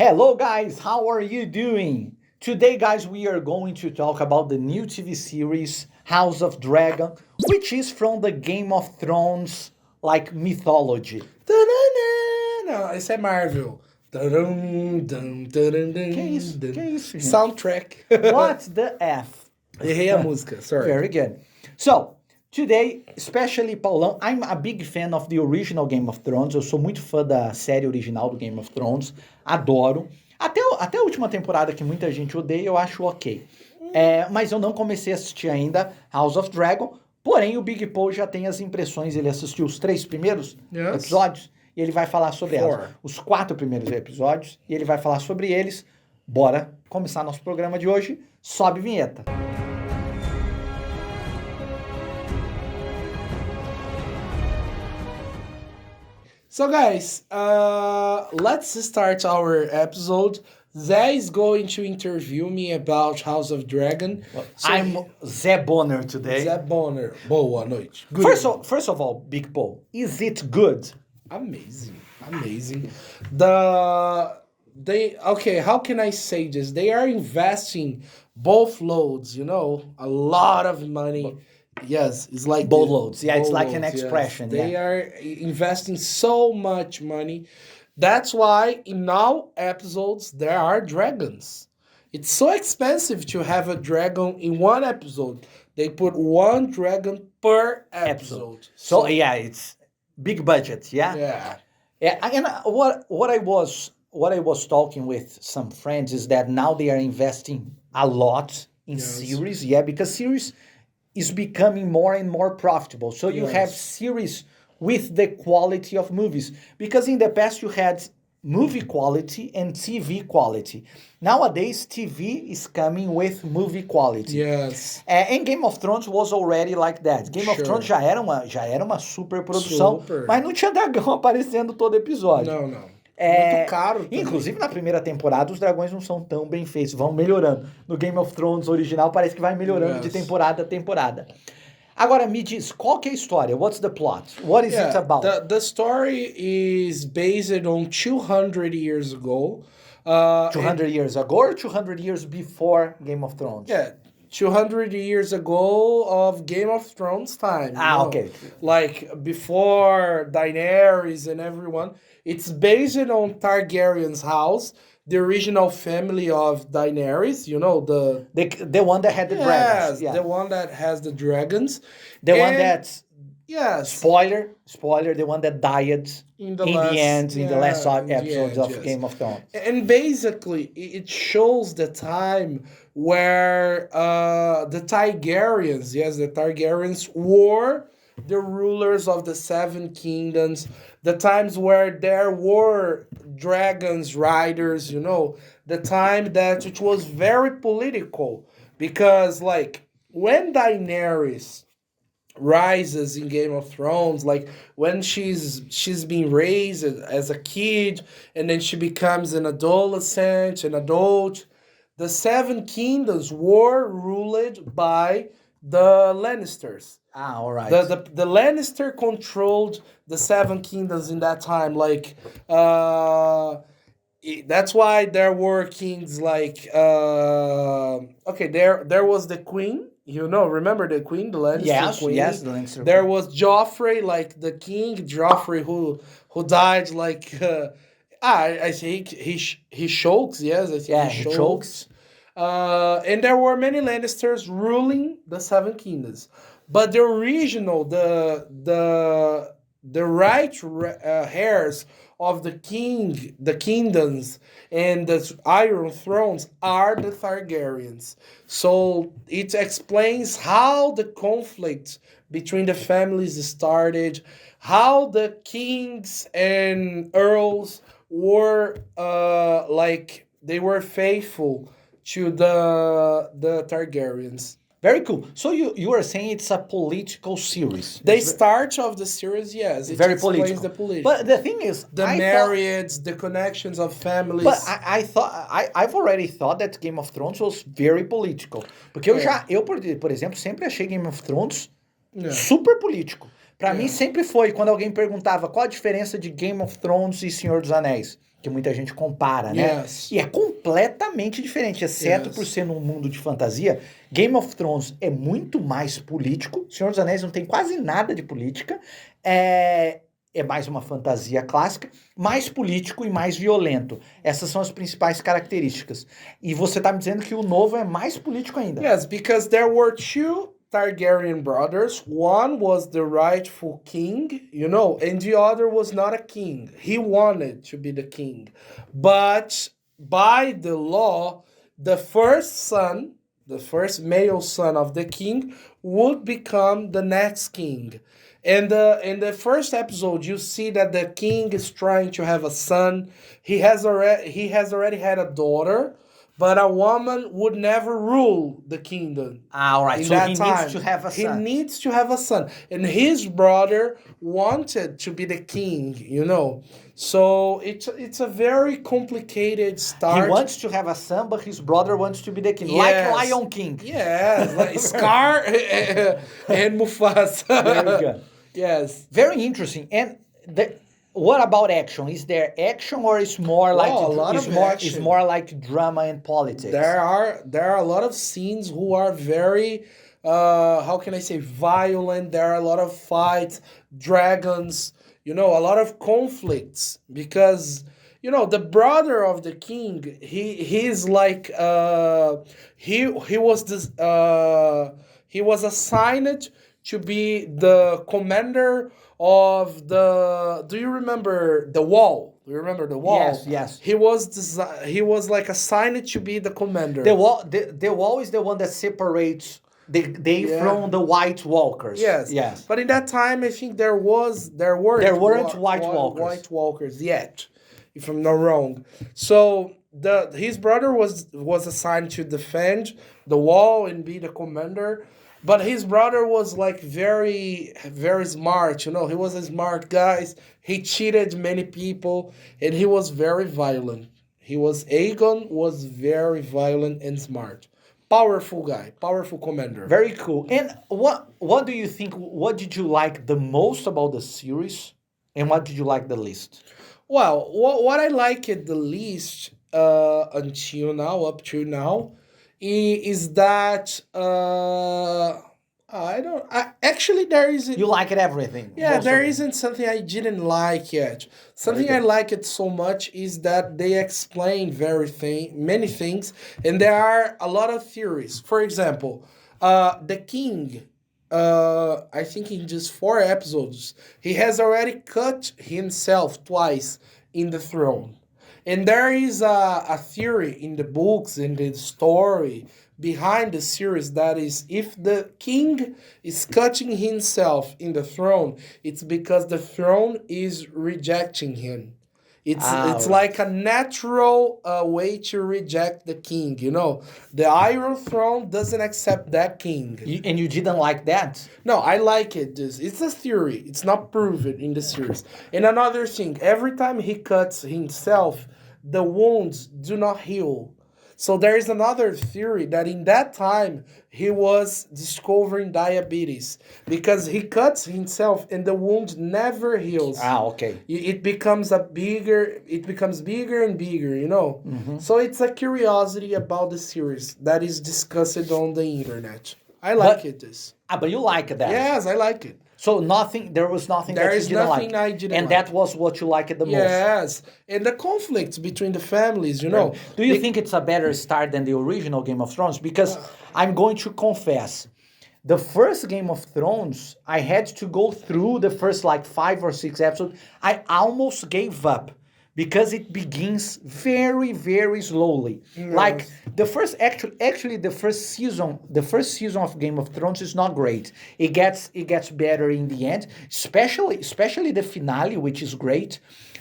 Hello guys, how are you doing? Today guys we are going to talk about the new TV series House of Dragon, which is from the Game of Thrones like mythology. Não, esse é Marvel. Tarum, dum, tarum, dum, Que isso? dum. Que isso, gente? Soundtrack. What the F? Errei a música, sorry. Very good. So, today, especially Paulão, I'm a big fan of the original Game of Thrones. Eu sou muito fã da série original do Game of Thrones. Adoro. Até a última temporada, que muita gente odeia, eu acho ok. Mas eu não comecei a assistir ainda House of Dragon. Porém, o Big Paul já tem as impressões. Ele assistiu os 3 primeiros episódios. E ele vai falar sobre elas. Os 4 primeiros episódios. E ele vai falar sobre eles. Bora começar nosso programa de hoje. Sobe vinheta. So guys, let's start our episode. Zé is going to interview me about House of Dragon. I'm Zé Bonner today. Zé Bonner. Boa noite. First of all, Big Paul, is it good? Amazing. Okay, how can I say this? They are investing both loads, a lot of money. Yes, it's like boatloads. Yeah, it's like an expression. Yes. They are investing so much money. That's why in all episodes there are dragons. It's so expensive to have a dragon in one episode. They put one dragon per episode. So yeah, it's big budget. Yeah. Yeah. Yeah. And what I was talking with some friends is that now they are investing a lot in series. Yeah, because series is becoming more and more profitable. So you have series with the quality of movies. Because in the past you had movie quality and TV quality. Nowadays, TV is coming with movie quality. Yes. And Game of Thrones was already like that. Game of Thrones já era uma super produção, mas não tinha dragão aparecendo todo episódio. Não. Muito caro também. Inclusive, na primeira temporada, os dragões não são tão bem feitos, vão melhorando. No Game of Thrones original, parece que vai melhorando de temporada a temporada. Agora, me diz, qual que é a história? What's the plot? What is it about? The story is based on 200 years ago. 200 years ago or 200 years before Game of Thrones? Yeah, 200 years ago of Game of Thrones time. Okay. Like before Daenerys and everyone. It's based on Targaryens house, the original family of Daenerys, the one that had the dragons. Yeah, the one that has the dragons. The one that... Yes. Spoiler, the one that died in the last episodes of Game of Thrones. And basically, it shows the time where the Targaryens were the rulers of the 7 kingdoms, the times where there were dragons, riders, the time that it was very political. Because, when Daenerys rises in Game of Thrones, when she's being raised as a kid, and then she becomes an adolescent, an adult, the 7 kingdoms were ruled by the Lannisters. All right. The Lannister controlled the 7 kingdoms in that time. That's why there were kings there was the queen. Remember the queen, the Lannister queen? Yes, the Lannister There was Joffrey, the king, Joffrey, who died I think he chokes. Yes, I think he chokes. And there were many Lannisters ruling the 7 kingdoms. But the original, the right hairs of the kingdoms and the Iron Thrones are the Targaryens. So it explains how the conflict between the families started, how the kings and earls were they were faithful to the Targaryens. Very cool. So you are saying it's a political series. The start of the series, yes. It very explains political. The political. But the thing is... The marriages, the connections of families. But I've already thought that Game of Thrones was very political. Porque eu, por exemplo, sempre achei Game of Thrones super político. Pra mim sempre foi, quando alguém perguntava qual a diferença de Game of Thrones e Senhor dos Anéis, que muita gente compara, né? Yes. E é completamente diferente, exceto por ser num mundo de fantasia. Game of Thrones é muito mais político, Senhor dos Anéis não tem quase nada de política, é mais uma fantasia clássica, mais político e mais violento. Essas são as principais características. E você tá me dizendo que o novo é mais político ainda. Yes, because there were two Targaryen brothers. One was the rightful king, you know, and the other was not a king. He wanted to be the king. But by the law, the first son, the first male son of the king, would become the next king. And in the first episode, you see that the king is trying to have a son. He has already had a daughter, but a woman would never rule the kingdom. All right, so he needs to have a son. He needs to have a son. And his brother wanted to be the king, you know. So it's a very complicated start. He wants to have a son, but his brother wants to be the king. Yes. Like Lion King. Yeah, like Scar and Mufasa. Very good. Yes. Very interesting. And what about action? Is there action, or is more like is more like drama and politics? There are a lot of scenes who are very how can I say, violent. There are a lot of fights, dragons, you know, a lot of conflicts, because you know the brother of the king, he's like he was assigned to be the commander of the. Do you remember the wall? Do you remember the wall? Yes, yes. He was like assigned to be the commander. The wall is the one that separates they from the White Walkers. Yes, yes. But in that time, I think there weren't White Walkers. White Walkers yet, if I'm not wrong. So his brother was assigned to defend the wall and be the commander. But his brother was like very, very smart, you know. He was a smart guy. He cheated many people, and he was very violent. Aegon was very violent and smart. Powerful guy, powerful commander. Very cool. And what do you think? What did you like the most about the series, and what did you like the least? Well, what I liked the least until now, up to now, is that actually there isn't. You like it everything. Yeah, there isn't something I didn't like yet. Something I like it so much is that they explain many things, and there are a lot of theories. For example, the king. I think in just 4 episodes, he has already cut himself twice in the throne. And there is a theory in the books, in the story behind the series, that is, if the king is cutting himself in the throne, it's because the throne is rejecting him. It's like a natural way to reject the king, you know. The Iron Throne doesn't accept that king. And you didn't like that? No, I like it. It's a theory. It's not proven in the series. And another thing, every time he cuts himself, the wounds do not heal. So there is another theory that in that time he was discovering diabetes, because he cuts himself and the wound never heals. Okay. It becomes bigger and bigger, you know. Mm-hmm. So it's a curiosity about the series that is discussed on the internet. I like it. But you like that? Yes, I like it. So there was nothing that you didn't like. I didn't and like. That was what you liked the most. Yes, and the conflicts between the families, you know. Do you think it's a better start than the original Game of Thrones? Because I'm going to confess, the first Game of Thrones, I had to go through the first like 5 or 6 episodes. I almost gave up, because it begins very, very slowly. Yes. Like the first season of Game of Thrones is not great. It gets better in the end, especially the finale, which is great.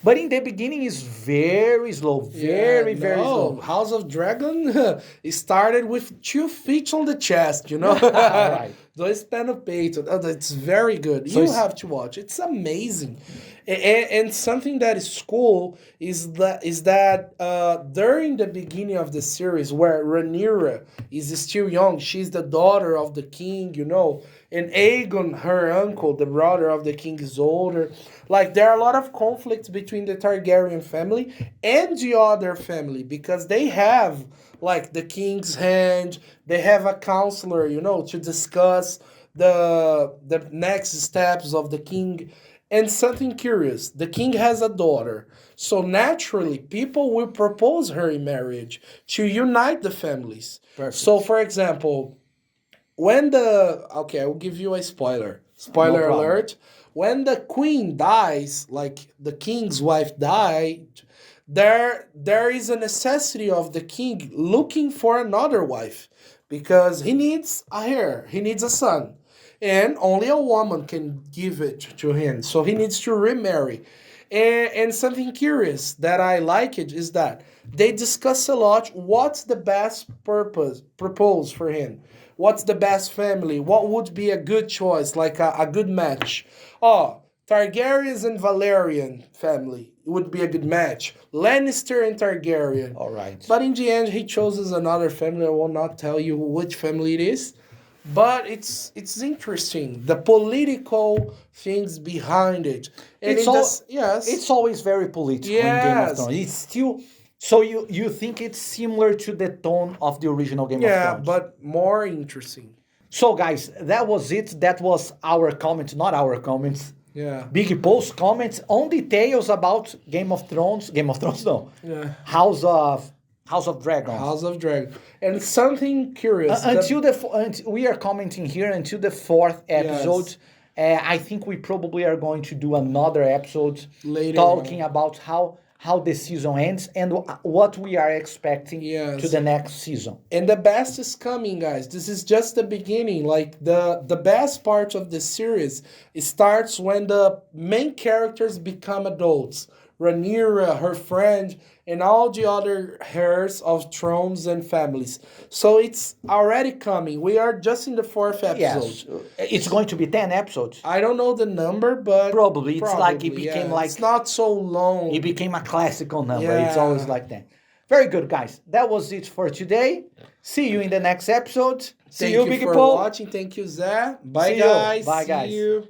But in the beginning is very slow, very slow. House of Dragon started with 2 feet on the chest, you know. Right. Dois pés no peito. It's very good. So you have to watch. It's amazing. And something that is cool is that during the beginning of the series, where Rhaenyra is still young, she's the daughter of the king, and Aegon, her uncle, the brother of the king, is older. Like, there are a lot of conflicts between the Targaryen family and the other family, because they have, like, the king's hand, they have a counselor, to discuss the next steps of the king. And something curious, the king has a daughter. So naturally, people will propose her in marriage to unite the families. Perfect. So, for example, I will give you a spoiler. No Spoiler problem. alert. When the queen dies, like the king's wife died, there is a necessity of the king looking for another wife, because he needs a heir, he needs a son, and only a woman can give it to him. So he needs to remarry. And something curious that I like it is that they discuss a lot what's the best propose for him. What's the best family? What would be a good choice, like a good match? Oh, Targaryens and Valerian family would be a good match. Lannister and Targaryen. All right. But in the end, he chooses another family. I will not tell you which family it is. But it's interesting, the political things behind it. And yes, It's always very political in Game of Yes. Thrones. It's still. So you think it's similar to the tone of the original Game of yeah, Thrones? but more interesting. So guys, that was it. That was our comments, not our comments. Yeah. Big Post comments on details about Game of Thrones. Game of Thrones, no. Yeah. House of Dragons. House of Dragon. And something curious. We are commenting here until the fourth episode. I think we probably are going to do another episode Later talking on. about how the season ends and what we are expecting Yes. to the next season. And the best is coming, guys. This is just the beginning. Like, the best part of the series, it starts when the main characters become adults. Rhaenyra, her friend, and all the other heirs of thrones and families. So it's already coming. We are just in the fourth episode. Yes, it's going to be 10 episodes. I don't know the number, but Probably. It's like it became like... It's not so long. It became a classical number. It's Yeah. always like that. Very good, guys. That was it for today. See you in the next episode. See Thank you, you Big for Paul. watching. Thank you, Zé. Bye, See you. guys. Bye, See guys. you.